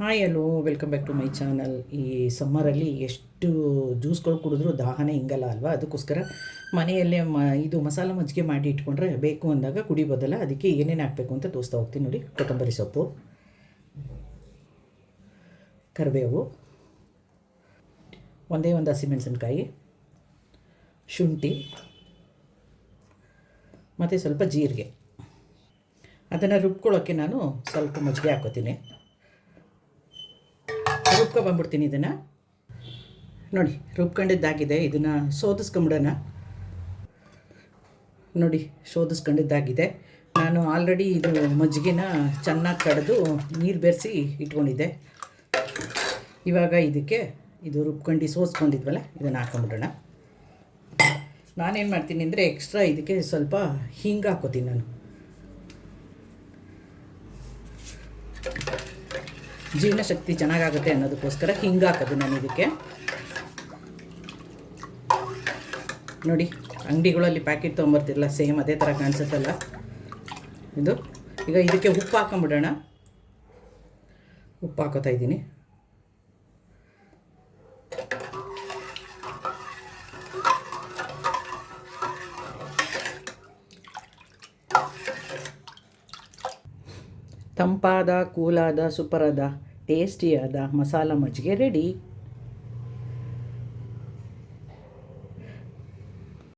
Hi hello welcome back to my channel. ಈ ಸಮ್ಮರಲ್ಲಿ ಎಷ್ಟು ಜ್ಯೂಸ್ಗಳು ಕುಡಿದ್ರೂ ದಾಹನೇ ಹಿಂಗಲ್ಲ ಅಲ್ವಾ? ಅದಕ್ಕೋಸ್ಕರ ಮನೆಯಲ್ಲೇ ಇದು ಮಸಾಲ ಮಜ್ಜಿಗೆ ಮಾಡಿ ಇಟ್ಕೊಂಡ್ರೆ ಬೇಕು ಅಂದಾಗ ಕುಡಿಬೋದಲ್ಲ. ಅದಕ್ಕೆ ಏನೇನು ಹಾಕಬೇಕು ಅಂತ ತೋರಿಸ್ತಾ ಹೋಗ್ತೀನಿ ನೋಡಿ. ಕೊತ್ತಂಬರಿ ಸೊಪ್ಪು, ಕರಿಬೇವು, ಒಂದೇ ಒಂದು ಹಸಿಮೆಣಸಿನ್ಕಾಯಿ, ಶುಂಠಿ ಮತ್ತು ಸ್ವಲ್ಪ ಜೀರಿಗೆ. ಅದನ್ನು ರುಬ್ಕೊಳ್ಳೋಕ್ಕೆ ನಾನು ಸ್ವಲ್ಪ ಮಜ್ಜಿಗೆ ಹಾಕೋತೀನಿ. ರುಬ್ಕೊಂಡ್ಬಿಡ್ತೀನಿ ಇದನ್ನು. ನೋಡಿ ರುಬ್ಕೊಂಡಿದ್ದಾಗಿದೆ. ಇದನ್ನು ಶೋಧಿಸ್ಕೊಂಬಿಡೋಣ. ನೋಡಿ ಶೋಧಿಸ್ಕೊಂಡಿದ್ದಾಗಿದೆ. ನಾನು ಆಲ್ರೆಡಿ ಇದು ಮಜ್ಜಿಗೆನ ಚೆನ್ನಾಗಿ ಕಡೆದು ನೀರು ಬೆರೆಸಿ ಇಟ್ಕೊಂಡಿದ್ದೆ. ಇವಾಗ ಇದಕ್ಕೆ ಇದು ರುಬ್ಕೊಂಡು ಸೋಸ್ಕೊಂಡಿದ್ವಲ್ಲ ಇದನ್ನು ಹಾಕ್ಕೊಂಬಿಡೋಣ. ನಾನೇನು ಮಾಡ್ತೀನಿ ಅಂದರೆ ಎಕ್ಸ್ಟ್ರಾ ಇದಕ್ಕೆ ಸ್ವಲ್ಪ ಹಿಂಗೆ ಹಾಕೋತೀನಿ ನಾನು. ಜೀರ್ಣಶಕ್ತಿ ಚೆನ್ನಾಗಾಗುತ್ತೆ ಅನ್ನೋದಕ್ಕೋಸ್ಕರ ಹಿಂಗೆ ಹಾಕೋದು ನಾನು ಇದಕ್ಕೆ. ನೋಡಿ ಅಂಗಡಿಗಳಲ್ಲಿ ಪ್ಯಾಕೆಟ್ ತೊಗೊಂಬರ್ತಿರಲ್ಲ, ಸೇಮ್ ಅದೇ ಥರ ಕಾಣಿಸುತ್ತಲ್ಲ ಇದು. ಈಗ ಇದಕ್ಕೆ ಉಪ್ಪು ಹಾಕೊಂಬಿಡೋಣ. ಉಪ್ಪು ಹಾಕೋತಾ ಇದ್ದೀನಿ. ತಂಪಾದ ಕೂಲಾದ ಸೂಪರಾದ ಟೇಸ್ಟಿಯಾದ ಮಸಾಲ ಮಜ್ಜಿಗೆ ರೆಡಿ.